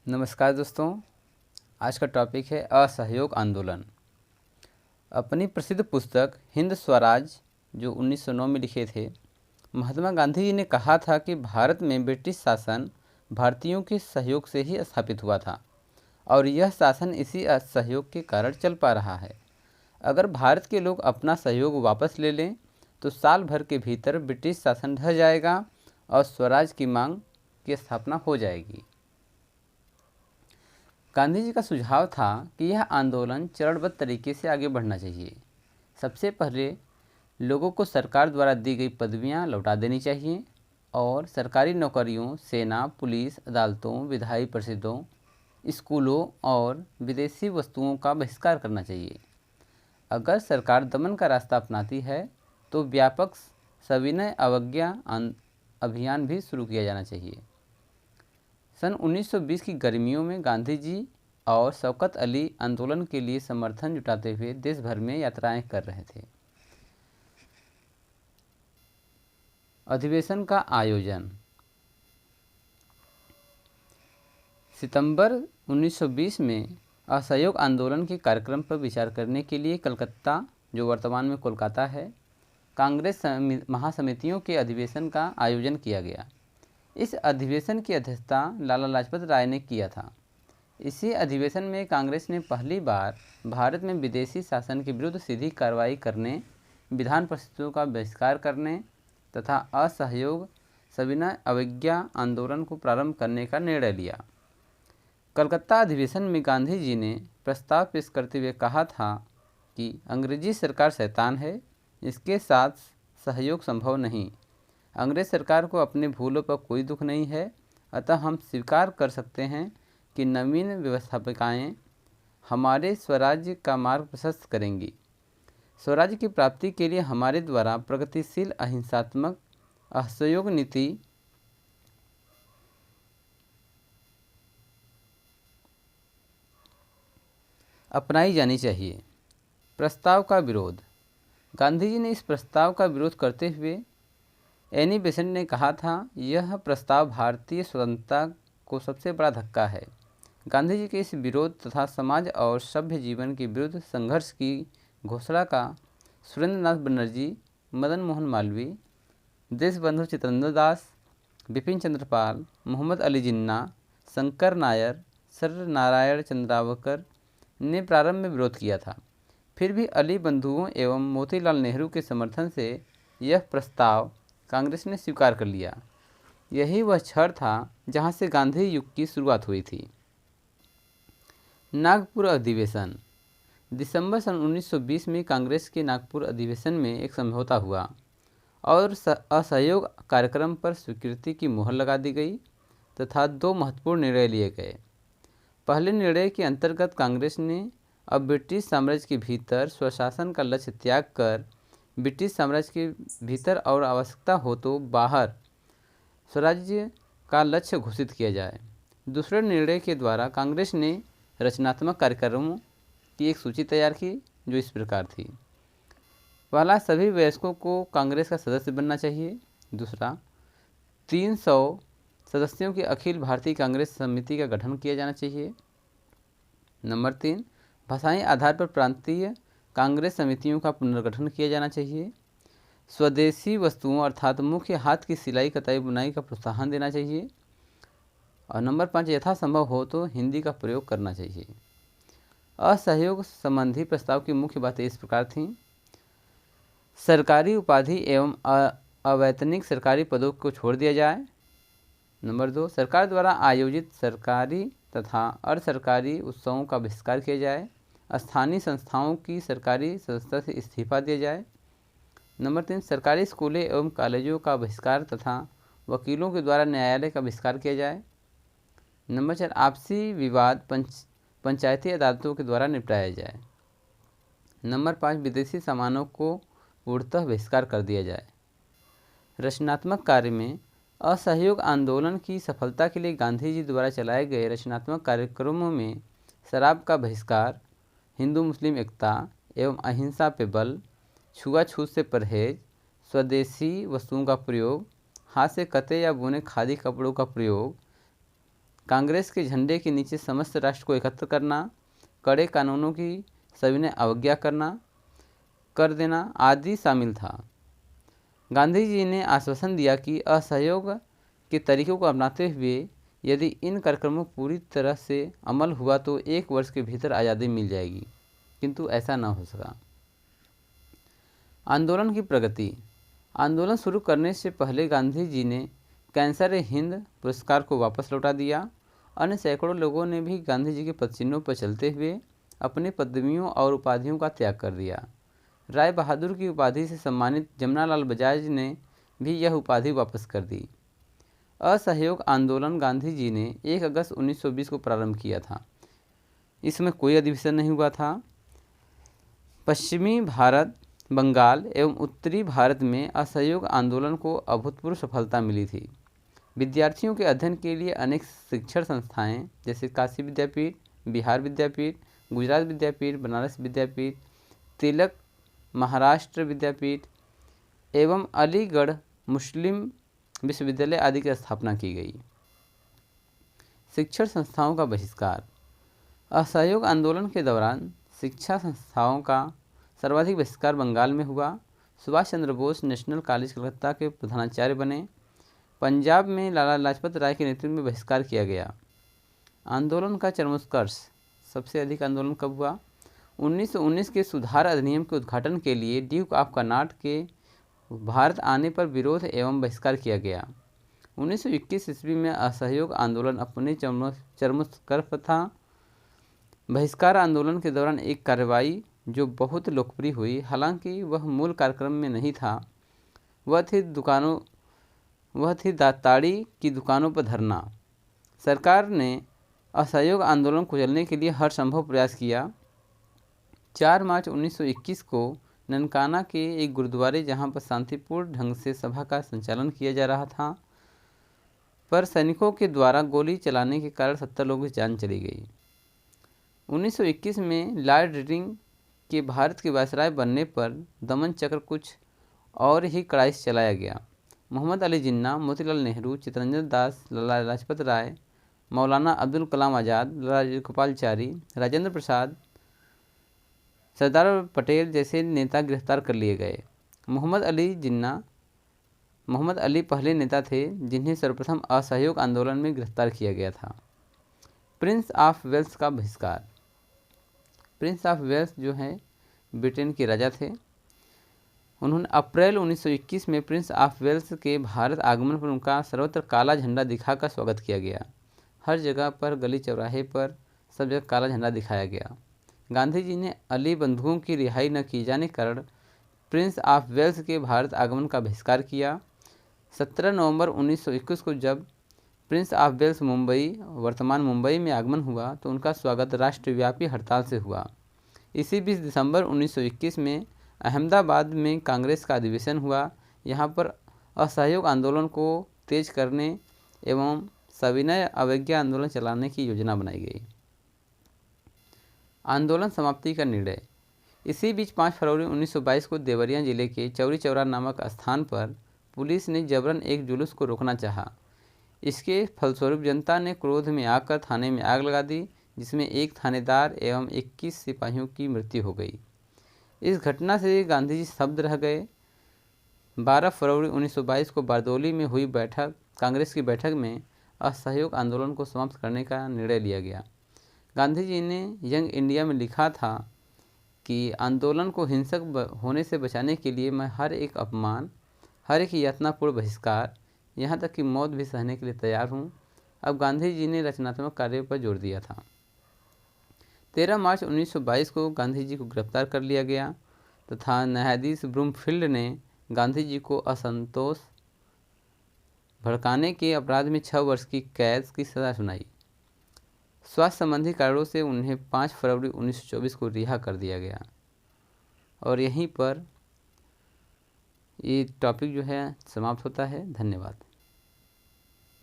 नमस्कार दोस्तों। आज का टॉपिक है असहयोग आंदोलन। अपनी प्रसिद्ध पुस्तक हिंद स्वराज जो 1909 में लिखे थे, महात्मा गांधी जी ने कहा था कि भारत में ब्रिटिश शासन भारतीयों के सहयोग से ही स्थापित हुआ था और यह शासन इसी असहयोग के कारण चल पा रहा है। अगर भारत के लोग अपना सहयोग वापस ले लें तो साल भर के भीतर ब्रिटिश शासन ढह जाएगा और स्वराज की मांग की स्थापना हो जाएगी। गांधी जी का सुझाव था कि यह आंदोलन चरणबद्ध तरीके से आगे बढ़ना चाहिए। सबसे पहले लोगों को सरकार द्वारा दी गई पदवियां लौटा देनी चाहिए और सरकारी नौकरियों, सेना, पुलिस, अदालतों, विधायी परिषदों, स्कूलों और विदेशी वस्तुओं का बहिष्कार करना चाहिए। अगर सरकार दमन का रास्ता अपनाती है तो व्यापक सविनय अवज्ञा अभियान भी शुरू किया जाना चाहिए। सन 1920 की गर्मियों में गांधी जी और शौकत अली आंदोलन के लिए समर्थन जुटाते हुए देश भर में यात्राएं कर रहे थे। अधिवेशन का आयोजन सितंबर 1920 में असहयोग आंदोलन के कार्यक्रम पर विचार करने के लिए कलकत्ता, जो वर्तमान में कोलकाता है, कांग्रेस महासमितियों के अधिवेशन का आयोजन किया गया। इस अधिवेशन की अध्यक्षता लाला लाजपत राय ने किया था। इसी अधिवेशन में कांग्रेस ने पहली बार भारत में विदेशी शासन के विरुद्ध सीधी कार्रवाई करने, विधान परिषदों का बहिष्कार करने तथा असहयोग सविनय अवज्ञा आंदोलन को प्रारंभ करने का निर्णय लिया। कलकत्ता अधिवेशन में गांधी जी ने प्रस्ताव पेश करते हुए कहा था कि अंग्रेजी सरकार शैतान है, इसके साथ सहयोग संभव नहीं। अंग्रेज सरकार को अपने भूलों पर कोई दुख नहीं है, अतः हम स्वीकार कर सकते हैं कि नवीन व्यवस्थापिकाएँ हमारे स्वराज्य का मार्ग प्रशस्त करेंगी। स्वराज्य की प्राप्ति के लिए हमारे द्वारा प्रगतिशील अहिंसात्मक असहयोग नीति अपनाई जानी चाहिए। प्रस्ताव का विरोध। गांधी जी ने इस प्रस्ताव का विरोध करते हुए एनी बेसेंट ने कहा था, यह प्रस्ताव भारतीय स्वतंत्रता को सबसे बड़ा धक्का है। गांधी जी के इस विरोध तथा समाज और सभ्य जीवन के विरुद्ध संघर्ष की घोषणा का सुरेंद्र नाथ बनर्जी, मदन मोहन मालवीय, देशबंधु चित्तरंजन दास, बिपिन चंद्र पाल, मोहम्मद अली जिन्ना, शंकर नायर, सर नारायण चंद्रावकर ने प्रारंभ में विरोध किया था। फिर भी अली बंधुओं एवं मोतीलाल नेहरू के समर्थन से यह प्रस्ताव कांग्रेस ने स्वीकार कर लिया। यही वह क्षण था जहां से गांधी युग की शुरुआत हुई थी। नागपुर अधिवेशन। दिसंबर सन 1920 में कांग्रेस के नागपुर अधिवेशन में एक समझौता हुआ और असहयोग कार्यक्रम पर स्वीकृति की मुहर लगा दी गई तथा दो महत्वपूर्ण निर्णय लिए गए। पहले निर्णय के अंतर्गत कांग्रेस ने अब ब्रिटिश साम्राज्य के भीतर स्वशासन का लक्ष्य त्याग कर ब्रिटिश साम्राज्य के भीतर और आवश्यकता हो तो बाहर स्वराज्य का लक्ष्य घोषित किया जाए। दूसरे निर्णय के द्वारा कांग्रेस ने रचनात्मक कार्यक्रमों की एक सूची तैयार की जो इस प्रकार थी। पहला, सभी वयस्कों को कांग्रेस का सदस्य बनना चाहिए। दूसरा, 300 सदस्यों की अखिल भारतीय कांग्रेस समिति का गठन किया जाना चाहिए। नंबर 3, भाषाई आधार पर प्रांतीय कांग्रेस समितियों का पुनर्गठन किया जाना चाहिए। स्वदेशी वस्तुओं अर्थात मुख्य हाथ की सिलाई, कताई, बुनाई का प्रोत्साहन देना चाहिए। और नंबर 5, यथासंभव हो तो हिंदी का प्रयोग करना चाहिए। असहयोग संबंधी प्रस्ताव की मुख्य बातें इस प्रकार थीं। सरकारी उपाधि एवं अवैतनिक सरकारी पदों को छोड़ दिया जाए। नंबर 2, सरकार द्वारा आयोजित सरकारी तथा अर्ध सरकारी उत्सवों का बहिष्कार किया जाए। स्थानीय संस्थाओं की सरकारी सदस्यता से इस्तीफा दिया जाए। नंबर 3, सरकारी स्कूलों एवं कॉलेजों का बहिष्कार तथा वकीलों के द्वारा न्यायालय का बहिष्कार किया जाए। नंबर 4, आपसी विवाद पंचायती अदालतों के द्वारा निपटाया जाए। नंबर 5, विदेशी सामानों को पूर्णतः बहिष्कार कर दिया जाए। रचनात्मक कार्य में असहयोग आंदोलन की सफलता के लिए गांधी जी द्वारा चलाए गए रचनात्मक कार्यक्रमों में शराब का बहिष्कार, हिंदू मुस्लिम एकता एवं अहिंसा पे बल, छुआछूत से परहेज, स्वदेशी वस्तुओं का प्रयोग, हाथ से कते या बुने खादी कपड़ों का प्रयोग, कांग्रेस के झंडे के नीचे समस्त राष्ट्र को एकत्र करना, कड़े कानूनों की सविनय अवज्ञा कर देना आदि शामिल था। गांधी जी ने आश्वासन दिया कि असहयोग के तरीकों को अपनाते हुए यदि इन कार्यक्रमों पूरी तरह से अमल हुआ तो 1 वर्ष के भीतर आज़ादी मिल जाएगी, किंतु ऐसा न हो सका। आंदोलन की प्रगति। आंदोलन शुरू करने से पहले गांधी जी ने कैंसर-ए-हिंद पुरस्कार को वापस लौटा दिया। अन्य सैकड़ों लोगों ने भी गांधी जी के पदचिह्नों पर चलते हुए अपनी पदवियों और उपाधियों का त्याग कर दिया। राय बहादुर की उपाधि से सम्मानित जमनालाल बजाज ने भी यह उपाधि वापस कर दी। असहयोग आंदोलन गांधी जी ने 1 अगस्त 1920 को प्रारंभ किया था। इसमें कोई अधिवेशन नहीं हुआ था। पश्चिमी भारत, बंगाल एवं उत्तरी भारत में असहयोग आंदोलन को अभूतपूर्व सफलता मिली थी। विद्यार्थियों के अध्ययन के लिए अनेक शिक्षण संस्थाएं जैसे काशी विद्यापीठ, बिहार विद्यापीठ, गुजरात विद्यापीठ, बनारस विद्यापीठ, तिलक महाराष्ट्र विद्यापीठ एवं अलीगढ़ मुस्लिम विश्वविद्यालय आदि की स्थापना की गई। शिक्षण संस्थाओं का बहिष्कार। असहयोग आंदोलन के दौरान शिक्षा संस्थाओं का सर्वाधिक बहिष्कार बंगाल में हुआ। सुभाष चंद्र बोस नेशनल कॉलेज कलकत्ता के प्रधानाचार्य बने। पंजाब में लाला लाजपत राय के नेतृत्व में बहिष्कार किया गया। आंदोलन का चरमोत्कर्ष। सबसे अधिक आंदोलन कब हुआ? 1919 के सुधार अधिनियम के उद्घाटन के लिए ड्यूक ऑफ कर्नाट के भारत आने पर विरोध एवं बहिष्कार किया गया। 1921 ईस्वी में असहयोग आंदोलन अपने चरमोत्कर्ष पर था। बहिष्कार आंदोलन के दौरान एक कार्रवाई जो बहुत लोकप्रिय हुई, हालांकि वह मूल कार्यक्रम में नहीं था, वह थी ताड़ी की दुकानों पर धरना। सरकार ने असहयोग आंदोलन को कुचलने के लिए हर संभव प्रयास किया। 4 मार्च 1921 को ननकाना के एक गुरुद्वारे, जहां पर शांतिपूर्ण ढंग से सभा का संचालन किया जा रहा था, पर सैनिकों के द्वारा गोली चलाने के कारण 70 लोगों की जान चली गई। 1921 में लॉर्ड इरविंग के भारत के वायसराय बनने पर दमन चक्र कुछ और ही कड़ाई से चलाया गया। मोहम्मद अली जिन्ना, मोतीलाल नेहरू, चित्तरंजन दास, लाला लाजपत राय, मौलाना अब्दुल कलाम आज़ाद, राजगोपालाचारी, राजेंद्र प्रसाद, सरदार पटेल जैसे नेता गिरफ्तार कर लिए गए। मोहम्मद अली पहले नेता थे जिन्हें सर्वप्रथम असहयोग आंदोलन में गिरफ्तार किया गया था। प्रिंस ऑफ वेल्स का बहिष्कार। प्रिंस ऑफ वेल्स जो है ब्रिटेन के राजा थे। उन्होंने अप्रैल 1921 में प्रिंस ऑफ वेल्स के भारत आगमन पर उनका सर्वत्र काला झंडा दिखाकर स्वागत किया गया। हर जगह पर, गली चौराहे पर, सब जगह काला झंडा दिखाया गया। गांधी जी ने अली बंधुओं की रिहाई न किए जाने के कारण प्रिंस ऑफ वेल्स के भारत आगमन का बहिष्कार किया। 17 नवंबर 1921 को जब प्रिंस ऑफ वेल्स वर्तमान मुंबई में आगमन हुआ तो उनका स्वागत राष्ट्रव्यापी हड़ताल से हुआ। इसी 20 दिसंबर 1921 में अहमदाबाद में कांग्रेस का अधिवेशन हुआ। यहाँ पर असहयोग आंदोलन को तेज करने एवं सविनय अवज्ञा आंदोलन चलाने की योजना बनाई गई। आंदोलन समाप्ति का निर्णय। इसी बीच 5 फरवरी 1922 को देवरिया जिले के चौरी चौरा नामक स्थान पर पुलिस ने जबरन एक जुलूस को रोकना चाहा। इसके फलस्वरूप जनता ने क्रोध में आकर थाने में आग लगा दी, जिसमें एक थानेदार एवं 21 सिपाहियों की मृत्यु हो गई। इस घटना से गांधी जी स्तब्ध रह गए। 12 फरवरी 1922 को बारदौली में हुई कांग्रेस की बैठक में असहयोग आंदोलन को समाप्त करने का निर्णय लिया गया। गांधी जी ने यंग इंडिया में लिखा था कि आंदोलन को हिंसक होने से बचाने के लिए मैं हर एक अपमान, हर एक यातनापूर्ण बहिष्कार, यहाँ तक कि मौत भी सहने के लिए तैयार हूँ। अब गांधी जी ने रचनात्मक कार्यों पर जोर दिया था। 13 मार्च 1922 को गांधी जी को गिरफ्तार कर लिया गया तथा न्यायाधीश ब्रूमफील्ड ने गांधी जी को असंतोष भड़काने के अपराध में 6 वर्ष की कैद की सज़ा सुनाई। स्वास्थ्य संबंधी कारणों से उन्हें 5 फरवरी 1924 को रिहा कर दिया गया। और यहीं पर ये टॉपिक जो है समाप्त होता है। धन्यवाद।